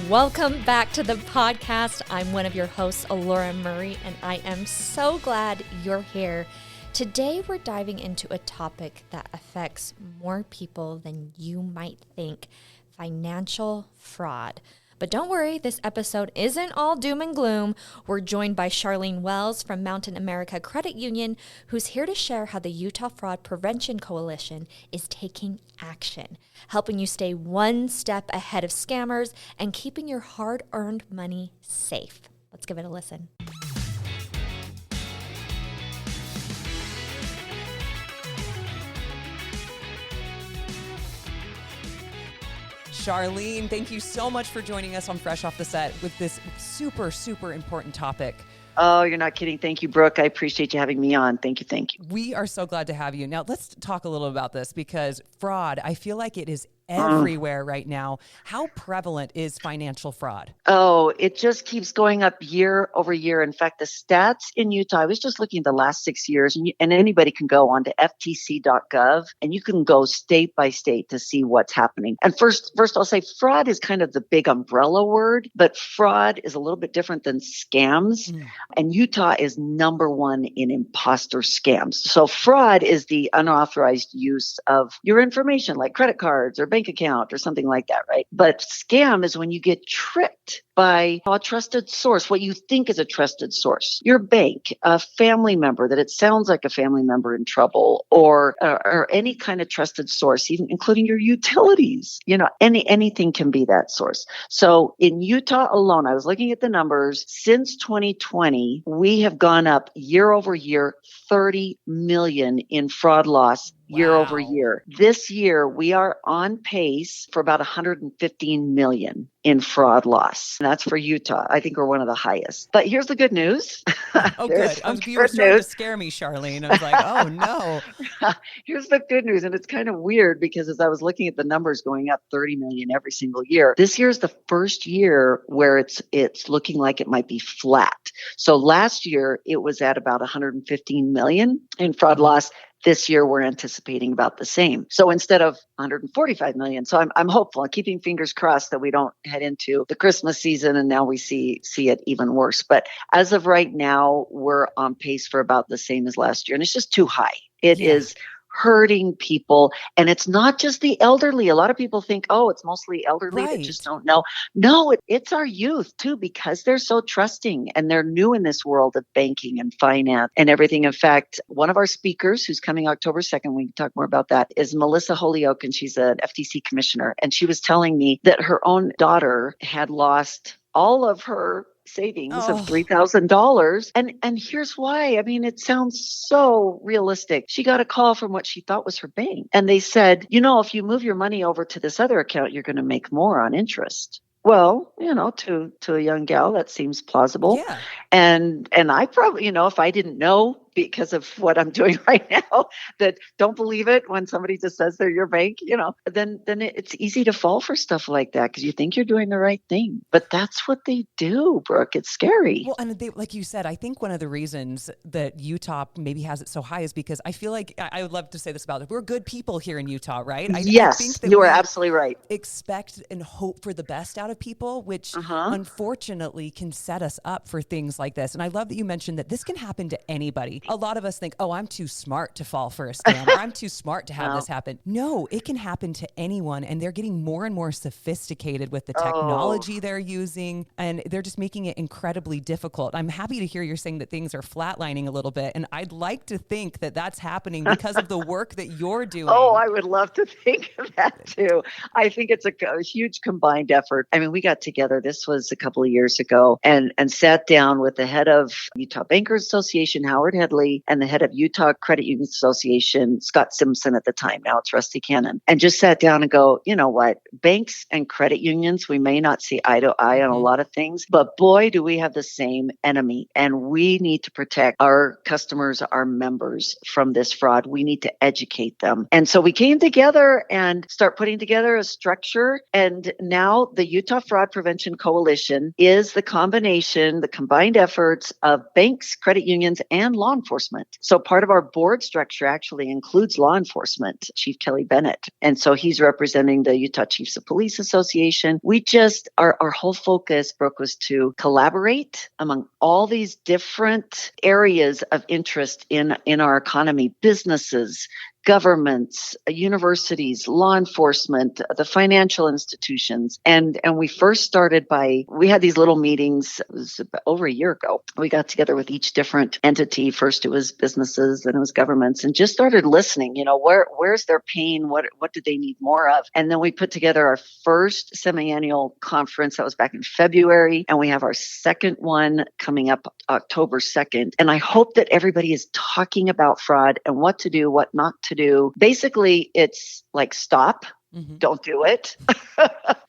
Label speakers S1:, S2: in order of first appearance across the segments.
S1: Welcome back to the podcast. I'm one of your hosts, Alora Murray, and I am so glad you're here. Today, we're diving into a topic that affects more people than you might think: financial fraud. But don't worry, this episode isn't all doom and gloom. We're joined by Sharlene Wells from Mountain America Credit Union, who's here to share how the Utah Fraud Prevention Coalition is taking action, helping you stay one step ahead of scammers and keeping your hard-earned money safe. Let's give it a listen.
S2: Sharlene, thank you so much for joining us on Fresh Off the Set with this super, super important topic.
S3: Oh, you're not kidding. Thank you, Brooke. I appreciate you having me on. Thank you. Thank you.
S2: We are so glad to have you. Now, let's talk a little about this because fraud, I feel like it is everywhere right now. How prevalent is financial fraud?
S3: Oh, it just keeps going up year over year. In fact, the stats in Utah, I was just looking at the last 6 years, and anybody can go on to ftc.gov and you can go state by state to see what's happening. And first I'll say fraud is kind of the big umbrella word, but fraud is a little bit different than scams. And Utah is number one in imposter scams. So fraud is the unauthorized use of your information like credit cards or bank account or something like that, right? But scam is when you get tricked by a trusted source, what you think is a trusted source, your bank, a family member that it sounds like a family member in trouble, or any kind of trusted source, even including your utilities. You know, anything can be that source. So in Utah alone, I was looking at the numbers. Since 2020, we have gone up year over year, 30 million in fraud loss.
S2: Wow.
S3: Year over year. This year, we are on pace for about 115 million in fraud loss. And that's for Utah. I think we're one of the highest. But here's the good news.
S2: Oh, good. You were starting to scare me, Sharlene. I was like, oh, no.
S3: Here's the good news. And it's kind of weird because as I was looking at the numbers going up 30 million every single year, this year is the first year where it's looking like it might be flat. So last year, it was at about 115 million in fraud loss. This year, we're anticipating about the same. So instead of 145 million. So I'm hopeful. I'm keeping fingers crossed that we don't head into the Christmas season and now we see it even worse. But as of right now, we're on pace for about the same as last year. And it's just too high. It is hurting people. And it's not just the elderly. A lot of people think, oh, it's mostly elderly that just don't know. No, it's our youth too, because they're so trusting and they're new in this world of banking and finance and everything. In fact, one of our speakers who's coming October 2nd, we can talk more about that, is Melissa Holyoke, and she's an FTC commissioner. And she was telling me that her own daughter had lost all of her savings of $3,000. And here's why. I mean, it sounds so realistic. She got a call from what she thought was her bank. And they said, you know, if you move your money over to this other account, you're going to make more on interest. Well, you know, to a young gal, that seems plausible. Yeah. And I probably, you know, if I didn't know because of what I'm doing right now, that don't believe it when somebody just says they're your bank, you know, then it's easy to fall for stuff like that because you think you're doing the right thing. But that's what they do, Brooke. It's scary.
S2: Well, and like you said, I think one of the reasons that Utah maybe has it so high is because I feel like, I would love to say this about it, we're good people here in Utah, right? I think that
S3: you are absolutely right.
S2: Expect and hope for the best out of people, which unfortunately can set us up for things like this. And I love that you mentioned that this can happen to anybody. A lot of us think, oh, I'm too smart to fall for a scam, or I'm too smart to have this happen. No, it can happen to anyone. And they're getting more and more sophisticated with the technology they're using, and they're just making it incredibly difficult. I'm happy to hear you're saying that things are flatlining a little bit. And I'd like to think that that's happening because of the work that you're doing.
S3: Oh, I would love to think of that too. I think it's a huge combined effort. I mean, we got together, this was a couple of years ago, and sat down with the head of Utah Bankers Association, Howard Headley, and the head of Utah Credit Union Association, Scott Simpson at the time, now it's Rusty Cannon, and just sat down and go, you know what, banks and credit unions, we may not see eye to eye on a lot of things, but boy, do we have the same enemy. And we need to protect our customers, our members from this fraud. We need to educate them. And so we came together and start putting together a structure. And now the Utah Fraud Prevention Coalition is the combination, the combined efforts of banks, credit unions, and law enforcement enforcement. So part of our board structure actually includes law enforcement, Chief Kelly Bennett. And so he's representing the Utah Chiefs of Police Association. We just, our whole focus, Brooke, was to collaborate among all these different areas of interest in our economy, businesses, governments, universities, law enforcement, the financial institutions. And we first started we had these little meetings, it was over a year ago. We got together with each different entity. First it was businesses, then it was governments, and just started listening, where's their pain? What do they need more of? And then we put together our first semi-annual conference. That was back in February. And we have our second one coming up October 2nd. And I hope that everybody is talking about fraud and what to do, what not to do. Basically, it's like stop. Mm-hmm. Don't do it.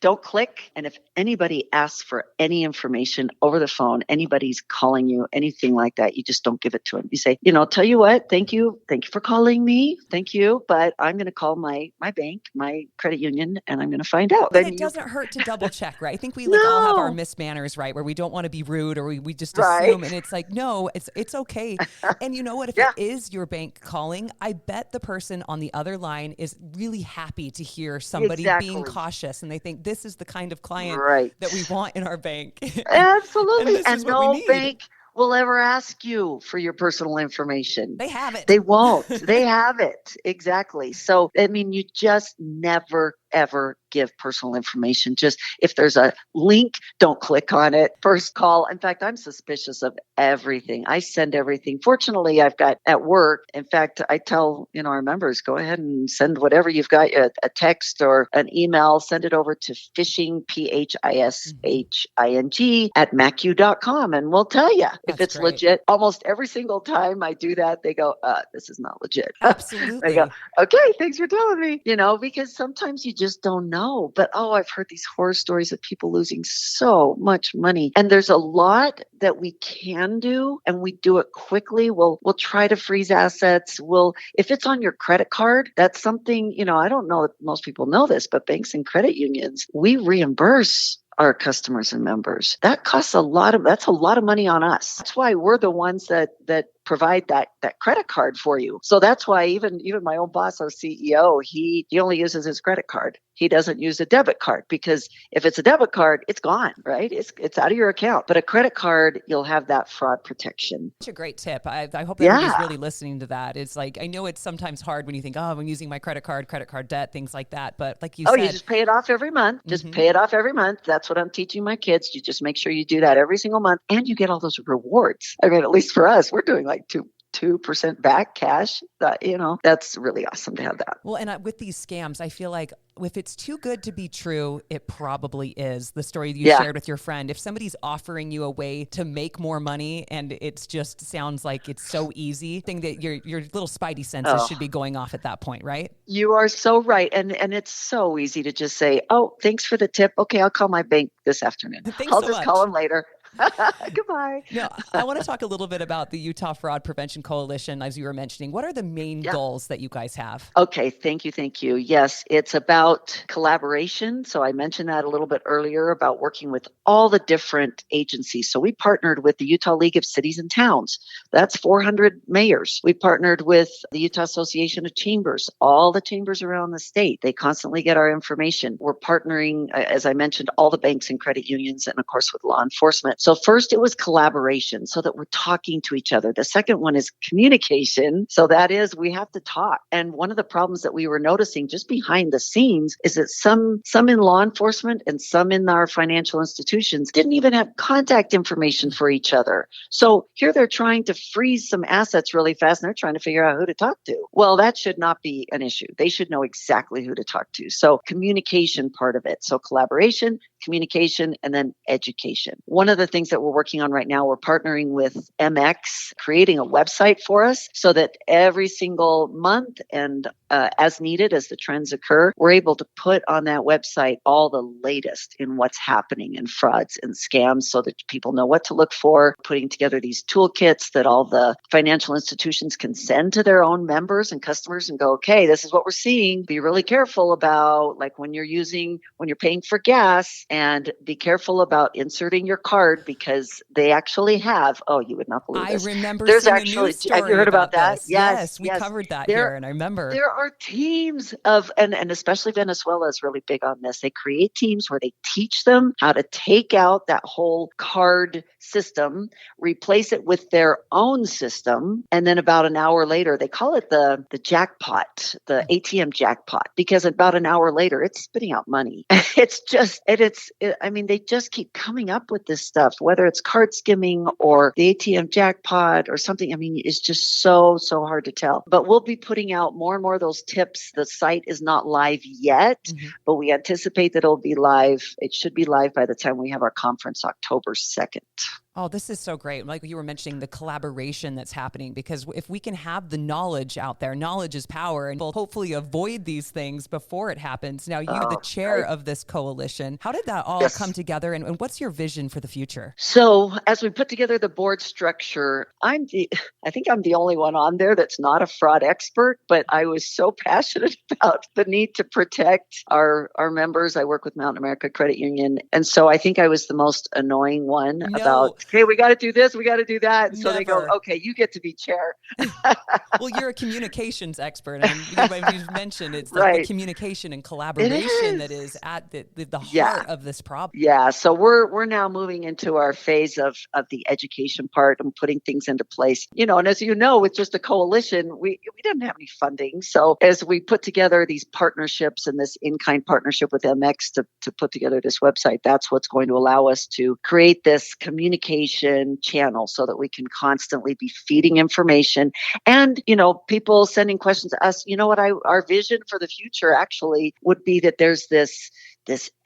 S3: Don't click. And if anybody asks for any information over the phone, anybody's calling you, anything like that, you just don't give it to them. You say, tell you what, thank you. Thank you for calling me. Thank you. But I'm going to call my bank, my credit union, and I'm going to find out.
S2: But it doesn't hurt to double check, right? I think we all have our mismanners, right? Where we don't want to be rude or we just assume. And it's like, no, it's okay. And you know what? If it is your bank calling, I bet the person on the other line is really happy to hear somebody being cautious, and they think this is the kind of client that we want in our bank.
S3: Absolutely. And no bank will ever ask you for your personal information.
S2: They have it.
S3: They won't. They have it. Exactly. So, you just never, ever give personal information. Just if there's a link, don't click on it. First call. In fact, I'm suspicious of everything. I send everything. Fortunately, I've got at work. In fact, I tell, our members, go ahead and send whatever you've got, a text or an email, send it over to phishing, phishing at macu.com. And we'll tell you if it's legit. Almost every single time I do that, they go, this is not legit.
S2: Absolutely.
S3: They go, okay, thanks for telling me, because sometimes you just don't know. But, I've heard these horror stories of people losing so much money. And there's a lot that we can do, and we do it quickly. We'll try to freeze assets. If it's on your credit card, that's something, I don't know that most people know this, but banks and credit unions, we reimburse our customers and members. That's a lot of money on us. That's why we're the ones that provide that credit card for you. So that's why even my own boss, our CEO, he only uses his credit card. He doesn't use a debit card, because if it's a debit card, it's gone, right? It's out of your account. But a credit card, you'll have that fraud protection.
S2: Such a great tip. I hope everybody's really listening to that. It's like, I know it's sometimes hard when you think, I'm using my credit card debt, things like that. But like you said,
S3: you just pay it off every month. Just pay it off every month. That's what I'm teaching my kids. You just make sure you do that every single month, and you get all those rewards. At least for us, we're doing like 2% back cash. That's really awesome to have that.
S2: Well, and with these scams, I feel like if it's too good to be true, it probably is. The story you shared with your friend, if somebody's offering you a way to make more money and it just sounds like it's so easy, I think that your little spidey senses should be going off at that point, right?
S3: You are so right. And it's so easy to just say, thanks for the tip. Okay, I'll call my bank this afternoon. I'll just call them later. Goodbye.
S2: Now, I want to talk a little bit about the Utah Fraud Prevention Coalition, as you were mentioning. What are the main goals that you guys have?
S3: Okay, thank you. Yes, it's about collaboration. So I mentioned that a little bit earlier about working with all the different agencies. So we partnered with the Utah League of Cities and Towns. That's 400 mayors. We partnered with the Utah Association of Chambers, all the chambers around the state. They constantly get our information. We're partnering, as I mentioned, all the banks and credit unions, and of course with law enforcement. So first it was collaboration, so that we're talking to each other. The second one is communication. So that is, we have to talk. And one of the problems that we were noticing just behind the scenes is that some in law enforcement and some in our financial institutions didn't even have contact information for each other. So here they're trying to freeze some assets really fast, and they're trying to figure out who to talk to. Well, that should not be an issue. They should know exactly who to talk to. So communication part of it. So collaboration, communication, and then education. One of the things that we're working on right now, we're partnering with MX, creating a website for us so that every single month and as needed as the trends occur, we're able to put on that website all the latest in what's happening in frauds and scams so that people know what to look for, putting together these toolkits that all the financial institutions can send to their own members and customers and go, okay, this is what we're seeing. Be really careful about like when you're paying for gas, and be careful about inserting your card because they actually have, oh, you would not believe this.
S2: I remember
S3: There's
S2: seeing
S3: actually,
S2: a news story
S3: have you heard about that?
S2: this. Yes, we covered that here, and I remember.
S3: There are teams of, and especially Venezuela is really big on this. They create teams where they teach them how to take out that whole card system, replace it with their own system, and then about an hour later, they call it the jackpot, the ATM jackpot, because about an hour later, it's spitting out money. They just keep coming up with this stuff, whether it's card skimming or the ATM jackpot or something. I mean, it's just so hard to tell. But we'll be putting out more and more of those tips. The site is not live yet, but we anticipate that it'll be live. It should be live by the time we have our conference October 2nd.
S2: Oh, this is so great. Like you were mentioning, the collaboration that's happening, because if we can have the knowledge out there, knowledge is power, and we'll hopefully avoid these things before it happens. Now, you're the chair of this coalition. How did that all come together, and what's your vision for the future?
S3: So as we put together the board structure, I think I'm the only one on there that's not a fraud expert, but I was so passionate about the need to protect our members. I work with Mountain America Credit Union, and so I think I was the most annoying one about, hey, we got to do this, we got to do that. And so they go, okay, you get to be chair.
S2: Well, you're a communications expert. And you've mentioned it's like the communication and collaboration that is at the heart of this problem.
S3: Yeah. So we're now moving into our phase of the education part and putting things into place. And as you know, with just a coalition, we didn't have any funding. So as we put together these partnerships and this in-kind partnership with MX to put together this website, that's what's going to allow us to create this communication channel so that we can constantly be feeding information and, people sending questions to us. You know what, our vision for the future actually would be that there's this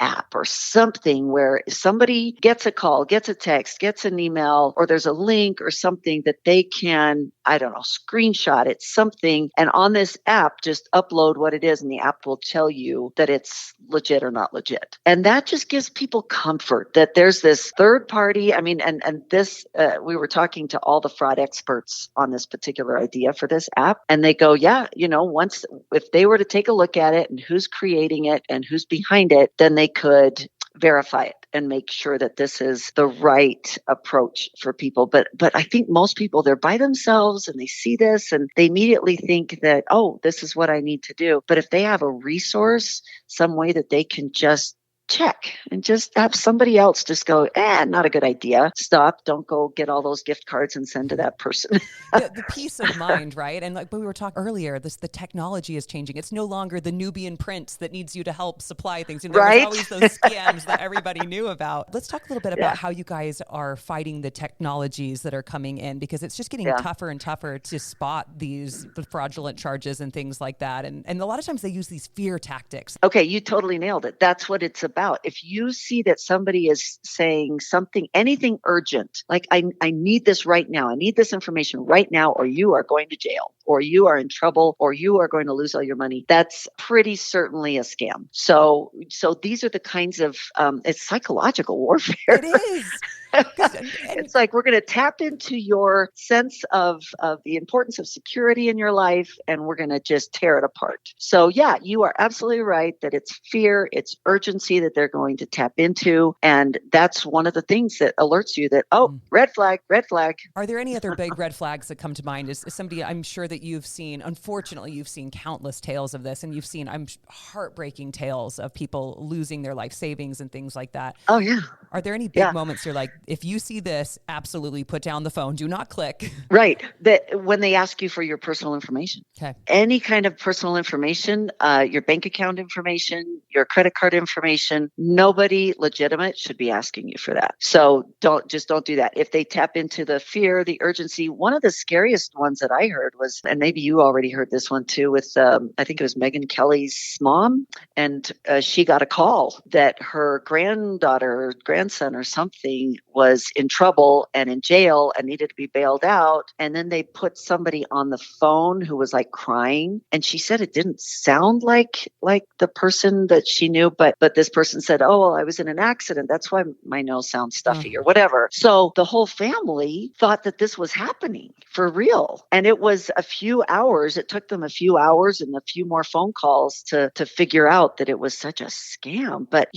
S3: app or something where somebody gets a call, gets a text, gets an email, or there's a link or something that they can, screenshot it, something. And on this app, just upload what it is and the app will tell you that it's legit or not legit. And that just gives people comfort that there's this third party. We were talking to all the fraud experts on this particular idea for this app. And they go, if they were to take a look at it and who's creating it and who's behind it, then they could verify it and make sure that this is the right approach for people. But I think most people, they're by themselves and they see this and they immediately think that, oh, this is what I need to do. But if they have a resource, some way that they can just check and just have somebody else just go, not a good idea. Stop. Don't go get all those gift cards and send to that person.
S2: the peace of mind, right? And like we were talking earlier, the technology is changing. It's no longer the Nubian prince that needs you to help supply things. There was always those scams that everybody knew about. Let's talk a little bit about how you guys are fighting the technologies that are coming in, because it's just getting tougher and tougher to spot the fraudulent charges and things like that. And a lot of times they use these fear tactics.
S3: Okay, you totally nailed it. That's what it's about. If you see that somebody is saying something, anything urgent, like I need this right now, I need this information right now, or you are going to jail, or you are in trouble, or you are going to lose all your money, that's pretty certainly a scam. So these are the kinds of, it's psychological warfare.
S2: It is.
S3: It's like we're going to tap into your sense of the importance of security in your life, and we're going to just tear it apart. So yeah, you are absolutely right that it's fear, it's urgency that they're going to tap into. And that's one of the things that alerts you that, red flag, red flag.
S2: Are there any other big red flags that come to mind? Is somebody, I'm sure that you've seen, unfortunately, you've seen countless tales of this, and you've seen heartbreaking tales of people losing their life savings and things like that.
S3: Oh yeah.
S2: Are there any big moments you're like, if you see this, absolutely put down the phone, do not click?
S3: Right. That when they ask you for your personal information, any kind of personal information, your bank account information, your credit card information, nobody legitimate should be asking you for that. So don't do that. If they tap into the fear, the urgency, one of the scariest ones that I heard was, and maybe you already heard this one too, with I think it was Megyn Kelly's mom, and she got a call that her grandson or something was in trouble and in jail and needed to be bailed out. And then they put somebody on the phone who was like crying. And she said it didn't sound like the person that she knew, but this person said, oh, well, I was in an accident. That's why my nose sounds stuffy or whatever. So the whole family thought that this was happening for real. And it was a few hours. It took them a few hours and a few more phone calls to figure out that it was such a scam. But,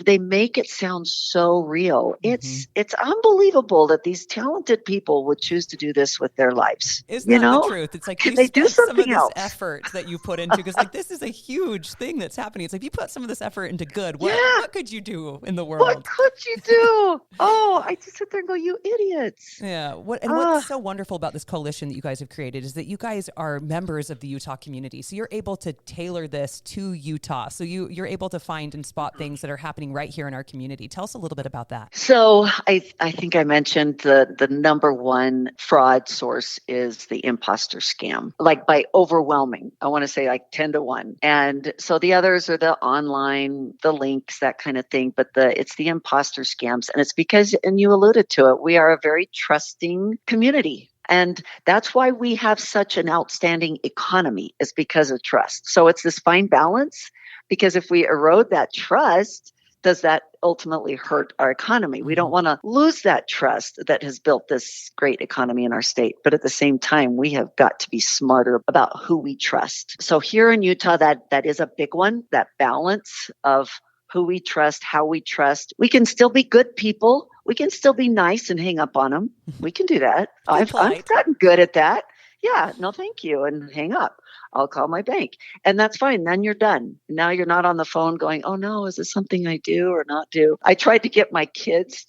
S3: they make it sound so real. It's unbelievable that these talented people would choose to do this with their lives.
S2: Isn't that the truth? It's like,
S3: they do something
S2: some of
S3: else.
S2: this effort that you put into, because like this is a huge thing that's happening. It's like you put some of this effort into good. What could you do in the world?
S3: What could you do? Oh, I just sit there and go, you idiots.
S2: Yeah. What's so wonderful about this coalition that you guys have created is that you guys are members of the Utah community. So you're able to tailor this to Utah. So you're able to find and spot things that are happening right here in our community. Tell us a little bit about that.
S3: So I think I mentioned the number one fraud source is the imposter scam, like by overwhelming. I want to say like 10 to 1. And so the others are the online, the links, that kind of thing. But it's the imposter scams. And it's because, and you alluded to it, we are a very trusting community. And that's why we have such an outstanding economy, is because of trust. So it's this fine balance, because if we erode that trust, does that ultimately hurt our economy? We don't want to lose that trust that has built this great economy in our state. But at the same time, we have got to be smarter about who we trust. So here in Utah, that is a big one, that balance of who we trust, how we trust. We can still be good people. We can still be nice and hang up on them. We can do that. I've gotten good at that. Yeah, no, thank you. And hang up. I'll call my bank. And that's fine. Then you're done. Now you're not on the phone going, oh no, is this something I do or not do? I tried to get my kids,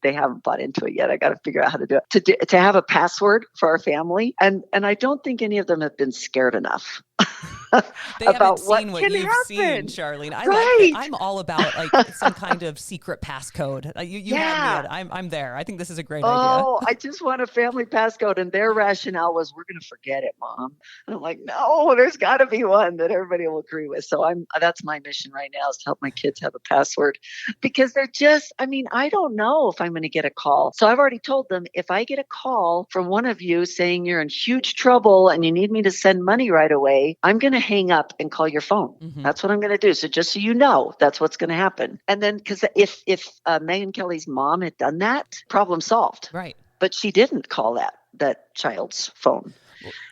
S3: they haven't bought into it yet. I got to figure out how to do it, to have a password for our family. And I don't think any of them have been scared enough.
S2: They haven't seen what you've seen, Sharlene. I like that. I'm all about like some kind of secret passcode. You have me at, I'm there. I think this is a great idea.
S3: Oh, I just want a family passcode. And their rationale was, we're going to forget it, Mom. And I'm like, no, there's got to be one that everybody will agree with. So that's my mission right now, is to help my kids have a password, because they're just, I don't know if I'm going to get a call. So I've already told them, if I get a call from one of you saying you're in huge trouble and you need me to send money right away, I'm going to hang up and call your phone. That's what I'm going to do. So just so you know, that's what's going to happen. And then, because if Megyn Kelly's mom had done that, problem solved.
S2: Right.
S3: But she didn't call that child's phone.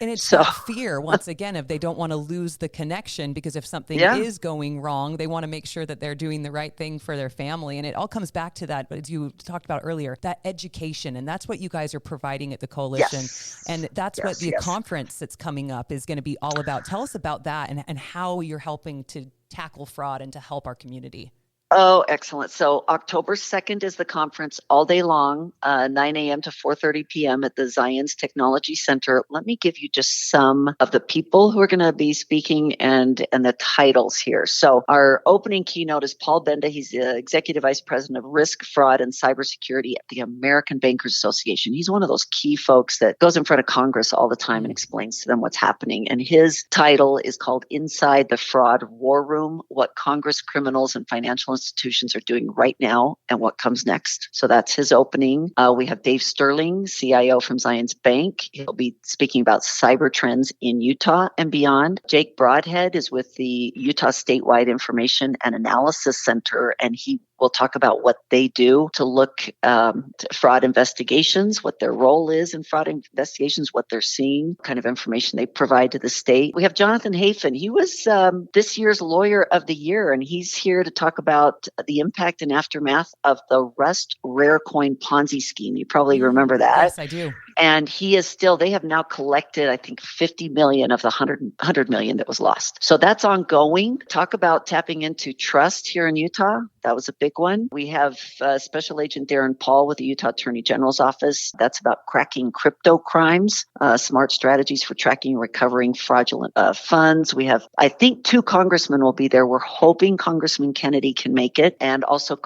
S2: And it's that fear, once again, if they don't want to lose the connection, because if something is going wrong, they want to make sure that they're doing the right thing for their family. And it all comes back to that, as you talked about earlier, that education. And that's what you guys are providing at the coalition.
S3: Yes.
S2: And that's what the conference that's coming up is going to be all about. Tell us about that and how you're helping to tackle fraud and to help our community.
S3: Oh, excellent. So October 2nd is the conference all day long, 9 a.m. to 4:30 p.m. at the Zions Technology Center. Let me give you just some of the people who are going to be speaking and the titles here. So our opening keynote is Paul Benda. He's the Executive Vice President of Risk, Fraud, and Cybersecurity at the American Bankers Association. He's one of those key folks that goes in front of Congress all the time and explains to them what's happening. And his title is called Inside the Fraud War Room: What Congress, Criminals, and Financial Institutions are doing right now and what comes next. So that's his opening. We have Dave Sterling, CIO from Zions Bank. He'll be speaking about cyber trends in Utah and beyond. Jake Broadhead is with the Utah Statewide Information and Analysis Center, and he will talk about what they do to look to fraud investigations, what their role is in fraud investigations, what they're seeing, what kind of information they provide to the state. We have Jonathan Hafen. He was this year's Lawyer of the Year, and he's here to talk about the impact and aftermath of the Rust Rare Coin Ponzi scheme. You probably remember that.
S2: Yes, I do.
S3: And they have now collected, I think, 50 million of the 100 million that was lost. So that's ongoing. Talk about tapping into trust here in Utah. That was a big one. We have Special Agent Darren Paul with the Utah Attorney General's office. That's about cracking crypto crimes, smart strategies for tracking and recovering fraudulent funds. We have, I think, 2 congressmen will be there. We're hoping Congressman Kennedy can make it, and also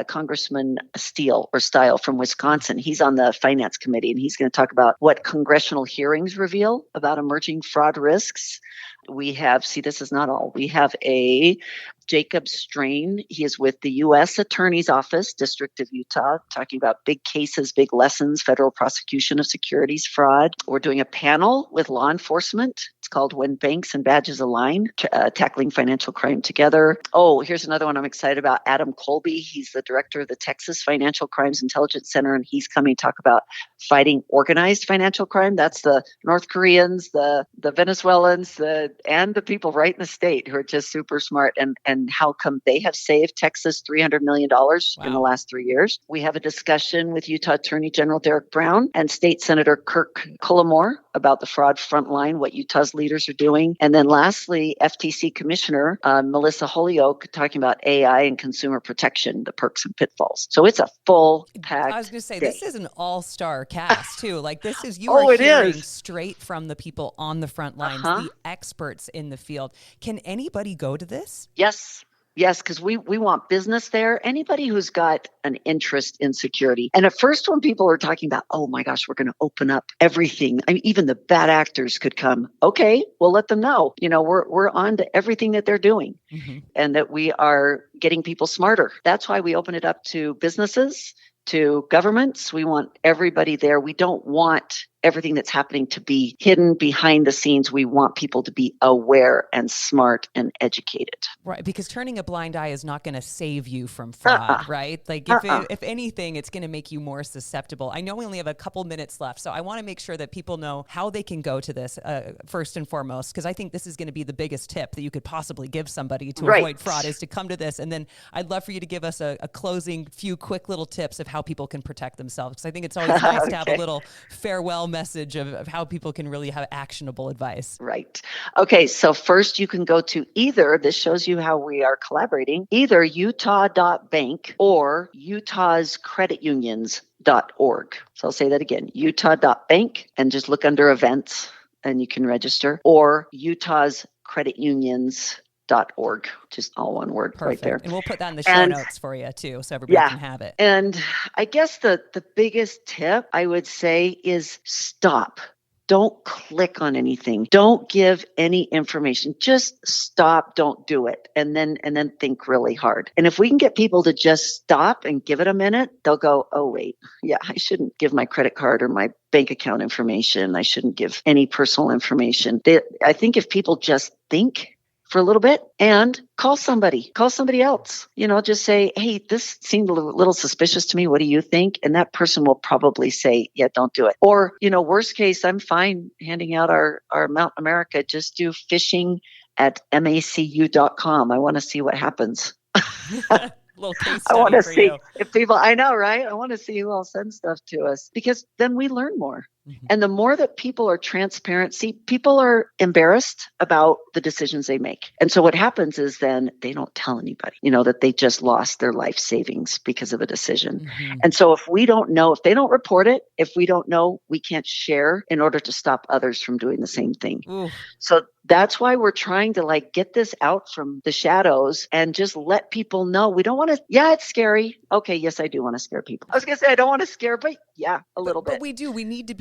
S3: Congressman Stile from Wisconsin. He's on the Finance Committee, and he's going to talk about what congressional hearings reveal about emerging fraud risks. We have, see, this is not all. We have a Jacob Strain. He is with the U.S. Attorney's Office, District of Utah, talking about big cases, big lessons, federal prosecution of securities fraud. We're doing a panel with law enforcement. It's called When Banks and Badges Align, Tackling Financial Crime Together. Oh, here's another one I'm excited about. Adam Colby. He's the director of the Texas Financial Crimes Intelligence Center, and he's coming to talk about fighting organized financial crime. That's the North Koreans, the Venezuelans, and the people right in the state who are just super smart, and how come they have saved Texas $300 million in the last 3 years. We have a discussion with Utah Attorney General Derek Brown and State Senator Kirk Cullimore about the fraud frontline, what Utah's leaders are doing. And then lastly, FTC Commissioner Melissa Holyoke talking about AI and consumer protection, the perks and pitfalls. So it's a full packed
S2: I was going to say,
S3: day.
S2: this is an all-star cast too. Like this is, you are hearing straight from the people on the front lines, the experts in the field. Can anybody go to this?
S3: Yes, because we want business there. Anybody who's got an interest in security. And at first when people are talking about, oh my gosh, we're going to open up everything. I mean, even the bad actors could come. Okay, we'll let them know. We're on to everything that they're doing and that we are getting people smarter. That's why we open it up to businesses, to governments. We want everybody there. We don't want everything that's happening to be hidden behind the scenes. We want people to be aware and smart and educated.
S2: Right, because turning a blind eye is not going to save you from fraud, right? Like if anything, it's going to make you more susceptible. I know we only have a couple minutes left, so I want to make sure that people know how they can go to this first and foremost, because I think this is going to be the biggest tip that you could possibly give somebody to avoid fraud is to come to this. And then I'd love for you to give us a closing few quick little tips of how people can protect themselves, because I think it's always nice to have a little farewell message of how people can really have actionable advice.
S3: Right. Okay. So first you can go to either, this shows you how we are collaborating, either utah.bank or utahscreditunions.org. So I'll say that again, utah.bank, and just look under events and you can register, or utahscreditunions.org, just all one word. Perfect. Right there.
S2: And we'll put that in the show notes for you too, so everybody can have it.
S3: And I guess the biggest tip I would say is stop. Don't click on anything. Don't give any information. Just stop. Don't do it. And then think really hard. And if we can get people to just stop and give it a minute, they'll go, oh, wait, yeah, I shouldn't give my credit card or my bank account information. I shouldn't give any personal information. I think if people just think for a little bit and call somebody else, just say, hey, this seemed a little suspicious to me. What do you think? And that person will probably say, yeah, don't do it. Or, worst case, I'm fine handing out our Mount America. Just do phishing at macu.com. I want to see what happens.
S2: Little case
S3: I want to see
S2: you.
S3: if people, I know, right? I want to see who all sends stuff to us, because then we learn more. And the more that people are transparent, see, people are embarrassed about the decisions they make. And so what happens is then they don't tell anybody, that they just lost their life savings because of a decision. And so if we don't know, if they don't report it, if we don't know, we can't share in order to stop others from doing the same thing. So that's why we're trying to get this out from the shadows and just let people know. We don't want to, it's scary. Okay, yes, I do want to scare people. I was going to say, I don't want to scare, but yeah, a little bit.
S2: But we do. We need to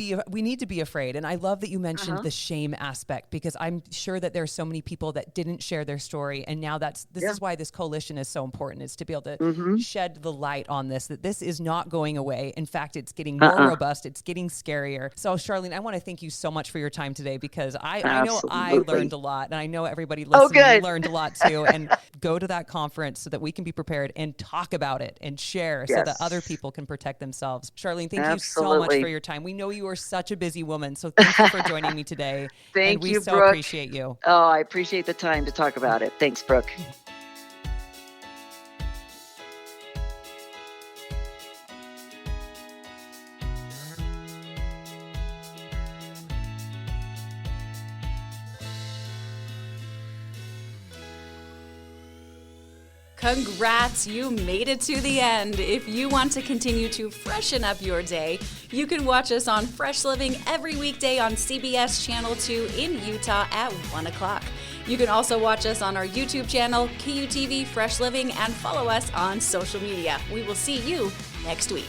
S2: be afraid. And I love that you mentioned the shame aspect, because I'm sure that there's so many people that didn't share their story. And now this is why this coalition is so important, is to be able to shed the light on this, that this is not going away. In fact, it's getting more robust. It's getting scarier. So Sharlene, I want to thank you so much for your time today, because I know I learned a lot, and I know everybody listening learned a lot too. And go to that conference so that we can be prepared and talk about it and share so that other people can protect themselves. Sharlene, thank you so much for your time. We know you are such a busy woman, so thank you for joining me today.
S3: Thank you,
S2: so
S3: Brooke.
S2: Appreciate you.
S3: Oh, I appreciate the time to talk about it. Thanks, Brooke.
S4: Congrats, you made it to the end. If you want to continue to freshen up your day, you can watch us on Fresh Living every weekday on CBS Channel 2 in Utah at 1 o'clock. You can also watch us on our YouTube channel, KUTV Fresh Living, and follow us on social media. We will see you next week.